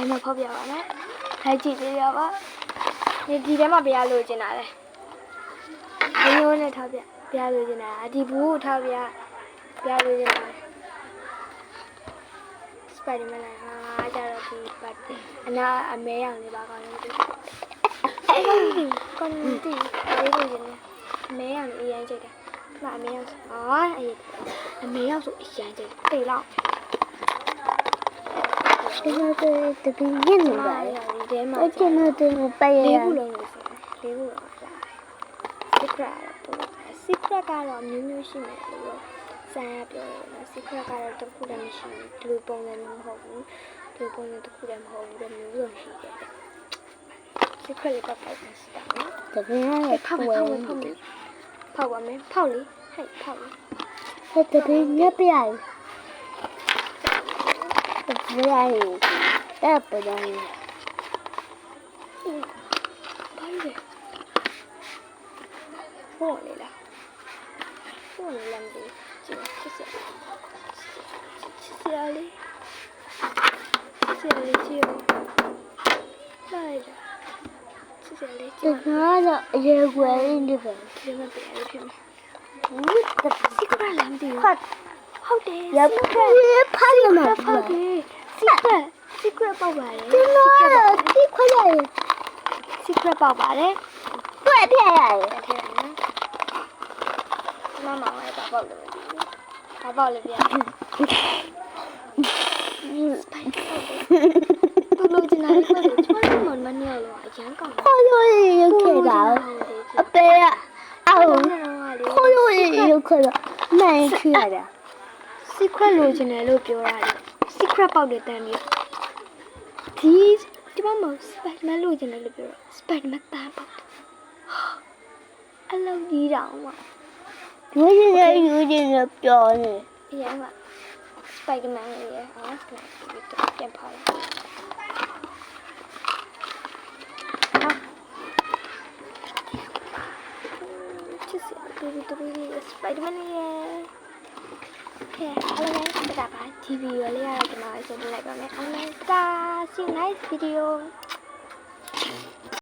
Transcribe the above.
တိုင်းမှာဖောက်ပြပါမယ်လိုက်ကြည့်သေးရပါဒီထဲမှာဘယ်လိုချင်တာလဲဘယ်လိုနဲ့ထောက်ပြဘယ်လိုချင်တာဒီဘူးကိုထောက်ပြဘယ်လိုချင်တာလဲစပိုင်ဒါမန်လိုက်ဟာကြတော့ဒီပတ်တယ်အနာအမဲရောင်လေးပါကောင်းလို့ဒီကောင်းလို့ဒီလေးလိုချင်တယ်အမဲရောင်လေးအရင်ကြိုက်တယ်ခဏအမဲရောင်အမဲရောင်ဆိုအရင်ကြိုက်တယ်တိတ်လောက်这个这个印度的，我见到这个白လေး人ခု，လုံးလို့ဆိုလေးခုလုံးsecret ကတော့မျိုးမျိုးရှိမယ်လို့စမ်းရပြောတယ်နော် secret ကတော့တစ်ခုတည်းမရှိဘူးဒီလိုပုံစံမျိုးမဟုတ်ဘူးဒီလိုပုံစံတစ်ခုတည်းမဟုတ်ဘူးတဲ့မျိုးစုံရှိတယ် secret လေးပတ်ပတ်နေတာနော် 这边也ဖောက်ပါမယ်ဖောက်ပါမယ်ဖောက်လေဟဲ့ဖောက်လေ 这边也不要，这不要，这不要， ဘာလဲဟိုလေလားဟိုလေလမ်းဒီချစ်စရာလေးကြည့်လိုက်တာချစ်စရာလေးကြ 这 ည့် 个也怪的呗， ဒီမှာပြရဖြစ်မှာ 这 secret လမ်းဒီ 快， ဟုတ်တယ်也不也怕了嘛， ဟုတ်တယ် secret ပေါက်ပါတယ် 真的，这快点， secret ပေါက်ပါတယ် 快点呀！ ထည့်လိုက်နော်မမလည်းပေါက်လို့ဘာပေါက်လဲဗျာတူလို့ကျင်လာတယ်ကျမတို့မနေရလို့အရန်ကောင်း 泡友也可以的，对呀，啊，泡友也有可能，那也可以的。 secret လို့ကျင်တယ်လို့ပြောရတယ် secret ပေါက်တဲ့တန်းပြီးဒီမှာမ spider-man လို့ကျင်တယ်လို့ပြောတော့ spider-man တန်းပေါက်အလုံးကြီးတောင်မှာ 我现在有点表呢， အရင်က spider-man ရဲ့ဟာပြန်ဖောက်ချစ်စရာတူ spider-man ရဲ့ကဲအားလုံးကဒါပါ TV ရလေးရတော့ကျွန်တော်ဆိုပြလိုက်ပါမယ်အားလုံး see you nice video